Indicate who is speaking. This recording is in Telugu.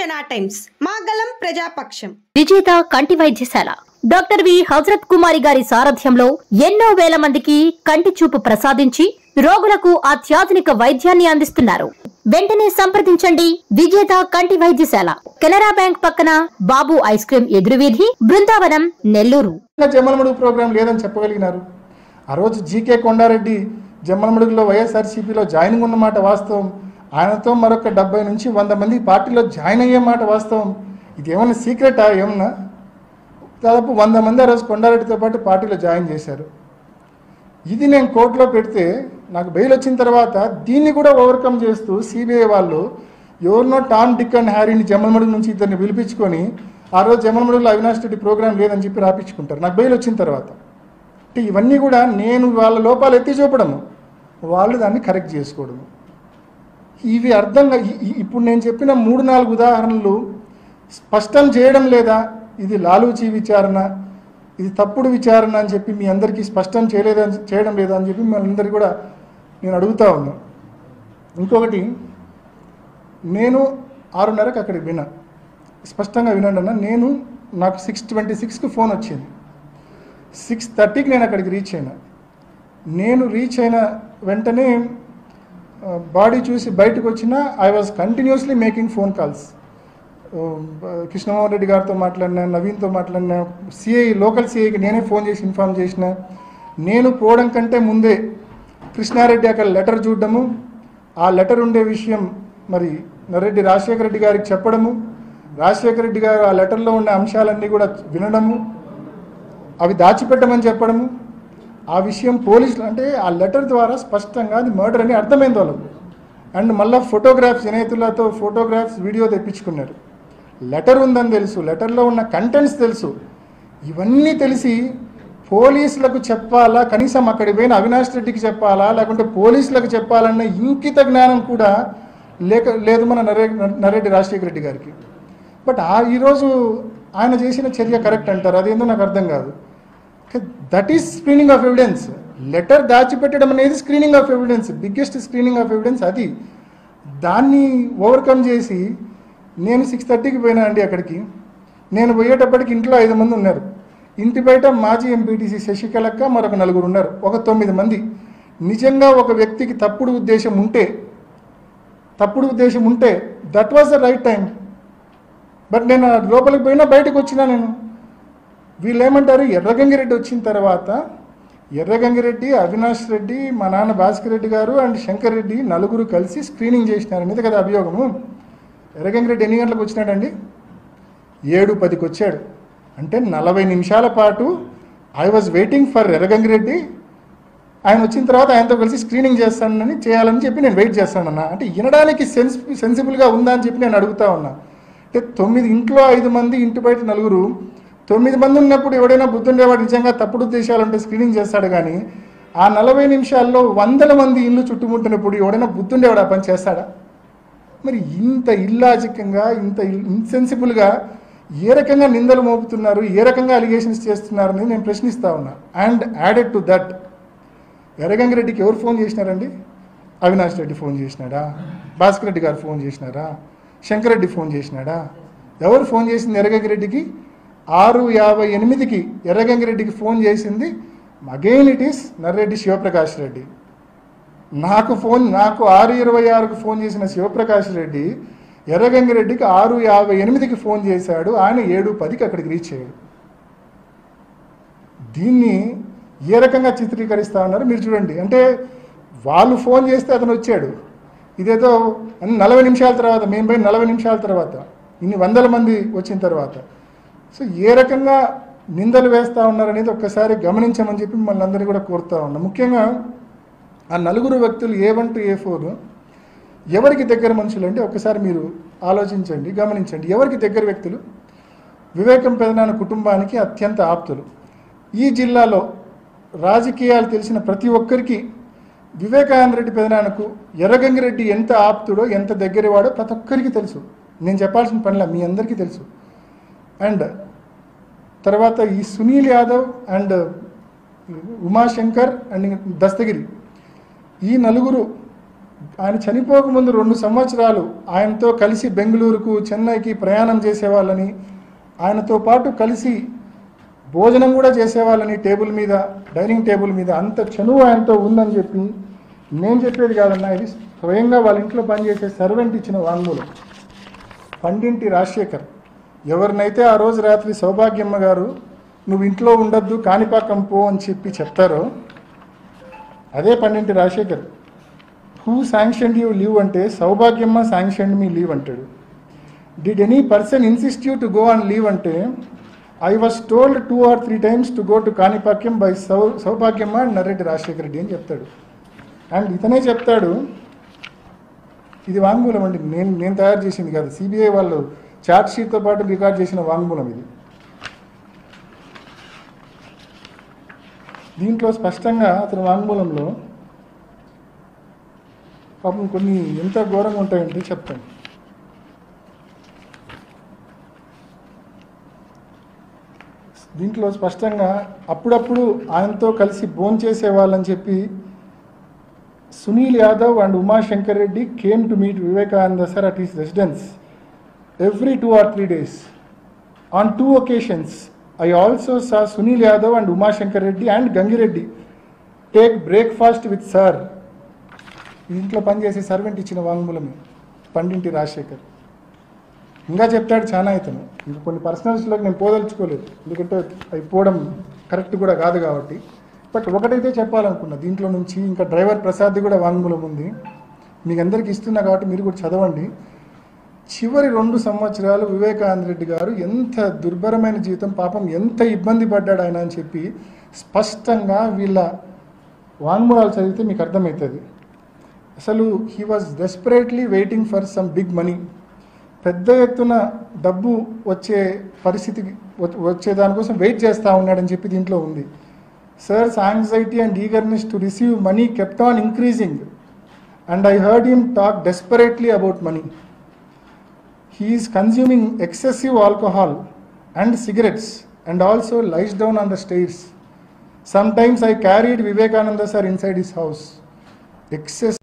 Speaker 1: జనా టైమ్స్ మాగలం ప్రజాపక్షం
Speaker 2: విజేత కంటి వైద్యశాల డాక్టర్ వి హజరత్ కుమారి గారి సారథ్యంలో ఎన్నో వేల మందికి కంటి చూపు ప్రసాదించి రోగులకు అత్యాధునిక వైద్యాన్ని అందిస్తున్నారు. వెంటనే సంప్రదించండి విజేత కంటి వైద్యశాల, కెనరా బ్యాంక్ పక్కన, బాబు ఐస్ క్రీమ్ ఎదురువీధి, బృందావనం, నెల్లూరు.
Speaker 3: జమ్మలమడుగు ప్రోగ్రాం లేదని చెప్పగలిగినారు. ఆ రోజు జీకే కొండారెడ్డి జమ్మలమడుగులో వైఎస్ఆర్సీపీలో జాయినింగ్ ఉన్నమాట వాస్తవం. ఆయనతో మరొక 70 నుంచి 100 మంది పార్టీలో జాయిన్ అయ్యే మాట వాస్తవం. ఇది ఏమన్నా సీక్రెటా? ఏమన్నా దాదాపు 100 మంది ఆ రోజు కొండారెడ్డితో పాటు పార్టీలో జాయిన్ చేశారు. ఇది నేను కోర్టులో పెడితే నాకు బెయిల్ వచ్చిన తర్వాత దీన్ని కూడా ఓవర్కమ్ చేస్తూ సిబిఐ వాళ్ళు ఎవరినో టామ్, డిక్ అండ్ హ్యారీని జమ్మలమడుగు నుంచి ఇద్దరిని పిలిపించుకొని ఆ రోజు జమ్మలమడుగులో అవినాష్ రెడ్డి ప్రోగ్రాం లేదని చెప్పి రాపించుకుంటారు నాకు బెయిల్ వచ్చిన తర్వాత. అంటే ఇవన్నీ కూడా నేను వాళ్ళ లోపాలు ఎత్తి చూపడము, వాళ్ళు దాన్ని కరెక్ట్ చేసుకోవడము. ఇవి అర్థంగా ఇప్పుడు నేను చెప్పిన 3-4 ఉదాహరణలు స్పష్టం చేయడం లేదా, ఇది లాలూచీ విచారణ, ఇది తప్పుడు విచారణ అని చెప్పి మీ అందరికీ స్పష్టం చేయడం లేదా అని చెప్పి మనందరికీ కూడా నేను అడుగుతా ఉన్నాను. ఇంకొకటి, నేను 6:30కి అక్కడికి విన్నా, స్పష్టంగా వినండి అన్న. నాకు 6:26కి ఫోన్ వచ్చింది. 6:30కి నేను అక్కడికి రీచ్ అయినా. నేను రీచ్ అయిన వెంటనే బాడీ చూసి బయటకు వచ్చిన I was continuously making phone calls. Krishnamohan Reddy గారితో మాట్లాడినా, నవీన్తో మాట్లాడినా, సిఐ లోకల్ సిఐకి నేనే ఫోన్ చేసి ఇన్ఫామ్ చేసిన. నేను పోవడం కంటే ముందే కృష్ణారెడ్డి అక్కడ లెటర్ చూడడము, ఆ లెటర్ ఉండే విషయం మరి నరెడ్డి రాజశేఖర రెడ్డి గారికి చెప్పడము, రాజశేఖర రెడ్డి గారు ఆ లెటర్లో ఉన్న అంశాలన్నీ కూడా వినడము, అవి దాచిపెట్టమని చెప్పడము, ఆ విషయం పోలీసులు అంటే ఆ లెటర్ ద్వారా స్పష్టంగా అది మర్డర్ అని అర్థమైంది వాళ్ళకు. అండ్ మళ్ళీ ఫోటోగ్రాఫ్స్, జనేతులతో ఫోటోగ్రాఫ్స్, వీడియో తెప్పించుకున్నారు. లెటర్ ఉందని తెలుసు, లెటర్లో ఉన్న కంటెంట్స్ తెలుసు. ఇవన్నీ తెలిసి పోలీసులకు చెప్పాలా, కనీసం అక్కడికి పోయిన అవినాష్ రెడ్డికి చెప్పాలా, లేకుంటే పోలీసులకు చెప్పాలన్న ఇంకిత జ్ఞానం కూడా లేదు మన నరెడ్డి రాజశేఖర రెడ్డి గారికి. బట్ ఈరోజు ఆయన చేసిన చర్య కరెక్ట్ అంటారు, అదేందో నాకు అర్థం కాదు. That is screening of evidence. Letter దాచిపెట్టడం అనేది screening of evidence, biggest screening of evidence అది. దాన్ని ఓవర్కమ్ చేసి నేను 6:30కి పోయినా అండి అక్కడికి. నేను పోయేటప్పటికి ఇంట్లో 5 మంది ఉన్నారు. ఇంటి బయట మాజీ ఎంపీటీసీ శశికళక్క మరొక 4 ఉన్నారు, ఒక 9 మంది. నిజంగా ఒక వ్యక్తికి తప్పుడు ఉద్దేశం ఉంటే that was the right time. But నేను లోపలికి పోయినా బయటకు వచ్చినా. నేను వీళ్ళు ఏమంటారు, ఎర్రగంగిరెడ్డి వచ్చిన తర్వాత ఎర్రగంగిరెడ్డి, అవినాష్ రెడ్డి, మా నాన్న భాస్కర్ రెడ్డి గారు అండ్ శంకర్ రెడ్డి 4 కలిసి స్క్రీనింగ్ చేసినారు అనేది కదా అభియోగము. ఎర్రగంగిరెడ్డి ఎన్ని గంటలకు వచ్చినాడండి? 7:10కి వచ్చాడు. అంటే 40 నిమిషాల పాటు I was waiting for Erra Gangi Reddy. ఆయన వచ్చిన తర్వాత ఆయనతో కలిసి స్క్రీనింగ్ చేయాలని చెప్పి నేను వెయిట్ చేస్తానన్నా. అంటే వినడానికి సెన్సిబుల్గా ఉందా అని చెప్పి నేను అడుగుతా ఉన్నా. అంటే 9 ఇంట్లో 5 మంది, ఇంటి బయట 4, 9 మంది ఉన్నప్పుడు ఎవడైనా బుద్ధుండేవాడు నిజంగా తప్పుడు ఉద్దేశాలుంటే స్క్రీనింగ్ చేస్తాడు. కానీ ఆ 40 నిమిషాల్లో 100 మంది ఇల్లు చుట్టుముట్టినప్పుడు ఎవడైనా బుద్ధుండేవాడు ఆ పని చేస్తాడా? మరి ఇంత ఇల్లాజికంగా, ఇంత ఇన్సెన్సిబుల్గా ఏ రకంగా నిందలు మోపుతున్నారు, ఏ రకంగా అలిగేషన్స్ చేస్తున్నారు అనేది నేను ప్రశ్నిస్తూ ఉన్నా. అండ్ యాడెడ్ టు దట్, ఎర్రగంగిరెడ్డికి ఎవరు ఫోన్ చేసినారండి? అవినాష్ రెడ్డి ఫోన్ చేసినాడా? భాస్కర్ రెడ్డి గారు ఫోన్ చేసినారా? శంకర్ రెడ్డి ఫోన్ చేసినాడా? ఎవరు ఫోన్ చేసింది ఎర్రగంగిరెడ్డికి? 6:58కి ఎర్రగంగిరెడ్డికి ఫోన్ చేసింది again it is Narreddy Shivprakash Reddy. నాకు 6:26కి ఫోన్ చేసిన శివప్రకాష్ రెడ్డి ఎర్రగంగిరెడ్డికి 6:58కి ఫోన్ చేశాడు. ఆయన 7:10కి అక్కడికి రీచ్ అయ్యాడు. దీన్ని ఏ రకంగా చిత్రీకరిస్తా ఉన్నారు మీరు చూడండి. అంటే వాళ్ళు ఫోన్ చేస్తే అతను వచ్చాడు, ఇదేదో 40 నిమిషాల తర్వాత, మేము పోయిన 40 నిమిషాల తర్వాత, ఇన్ని 100 మంది వచ్చిన తర్వాత. సో ఏ రకంగా నిందలు వేస్తూ ఉన్నారనేది ఒక్కసారి గమనించమని చెప్పి మిమ్మల్ని అందరినీ కూడా కోరుతూ ఉన్నాం. ముఖ్యంగా ఆ 4 వ్యక్తులు A1 to A4 ఎవరికి దగ్గర మనుషులు అంటే ఒక్కసారి మీరు ఆలోచించండి, గమనించండి. ఎవరికి దగ్గర వ్యక్తులు? వివేకం పెదనాన్న కుటుంబానికి అత్యంత ఆప్తులు. ఈ జిల్లాలో రాజకీయాలు తెలిసిన ప్రతి ఒక్కరికి వివేకానంద రెడ్డి పెదనాన్నకు ఎర్రగంగిరెడ్డి ఎంత ఆప్తుడో, ఎంత దగ్గరవాడో ప్రతి ఒక్కరికి తెలుసు. నేను చెప్పాల్సిన పనిలా, మీ అందరికీ తెలుసు. అండ్ తర్వాత ఈ సునీల్ యాదవ్ అండ్ ఉమాశంకర్ అండ్ దస్తగిరి, ఈ 4 ఆయన చనిపోకముందు 2 సంవత్సరాలు ఆయనతో కలిసి బెంగళూరుకు చెన్నైకి ప్రయాణం చేసేవాళ్ళని, ఆయనతో పాటు కలిసి భోజనం కూడా చేసేవాళ్ళని టేబుల్ మీద, డైనింగ్ టేబుల్ మీద, అంత చనువు ఆయనతో ఉందని చెప్పి నేను చెప్పేది కాదన్నా, ఇది స్వయంగా వాళ్ళ ఇంట్లో పనిచేసే సర్వెంట్ ఇచ్చిన వాంగ్మూలం. పండింటి రాజశేఖర్ ఎవరినైతే ఆ రోజు రాత్రి సౌభాగ్యమ్మ గారు నువ్వు ఇంట్లో ఉండొద్దు కాణిపాకం పో అని చెప్పి చెప్తారో అదే Pandinti Rajasekhar. Who sanctioned you leave అంటే సౌభాగ్యమ్మ శాంక్షన్డ్ మీ లీవ్ అంటాడు. Did any person insist you to go on leave అంటే I was told 2 or 3 times to go to Kanipakam by Soubhagyamma and Narreddy Rajasekhara Reddy అని చెప్తాడు. అండ్ ఇతనే చెప్తాడు, ఇది వాంగ్మూలం అండి, నేను తయారు చేసింది కాదు, సిబిఐ వాళ్ళు ఛార్జ్ షీట్తో పాటు రికార్డ్ చేసిన వాంగ్మూలం ఇది. దీంట్లో స్పష్టంగా అతని వాంగ్మూలంలో పాపం కొన్ని ఎంత ఘోరంగా ఉంటాయంటే చెప్తాను. దీంట్లో స్పష్టంగా అప్పుడప్పుడు ఆయనతో కలిసి భోంచేసే వాళ్ళని చెప్పి Sunil Yadav and Umashankar Reddy came to meet Vivekananda sir at his residence every 2 or 3 days. On 2 occasions, I also saw Sunil Yadav and Umashankar Reddy and Gangireddy take breakfast with sir. ఇంట్లో పనిచేసే సర్వెంట్ ఇచ్చిన వాంగ్మూలమే పండింటి రాజశేఖర్. ఇంకా చెప్తాడు చాలా ఇతను. ఇంకా కొన్ని పర్సనల్స్లోకి నేను పోదలుచుకోలేదు, ఎందుకంటే అవి పోవడం కరెక్ట్ కూడా కాదు కాబట్టి. బట్ ఒకటైతే చెప్పాలనుకున్నా దీంట్లో నుంచి, ఇంకా డ్రైవర్ ప్రసాద్ కూడా వాంగ్మూలం ఉంది, మీకు అందరికీ ఇస్తున్నా కాబట్టి మీరు కూడా చదవండి. చివరి 2 సంవత్సరాలు వివేకానంద రెడ్డి గారు ఎంత దుర్భరమైన జీవితం, పాపం ఎంత ఇబ్బంది పడ్డాడు ఆయన అని చెప్పి స్పష్టంగా వీళ్ళ వాంగ్మూలాలు చదివితే మీకు అర్థమవుతుంది. అసలు he was desperately waiting for some big money. పెద్ద ఎత్తున డబ్బు వచ్చే పరిస్థితికి వచ్చే దానికోసం వెయిట్ చేస్తూ ఉన్నాడని చెప్పి దీంట్లో ఉంది. Sir's anxiety and eagerness to receive money kept on increasing, and I heard him talk desperately about money. He is consuming excessive alcohol and cigarettes and also lies down on the stairs. Sometimes I carried Vivekananda sir inside his house. Excess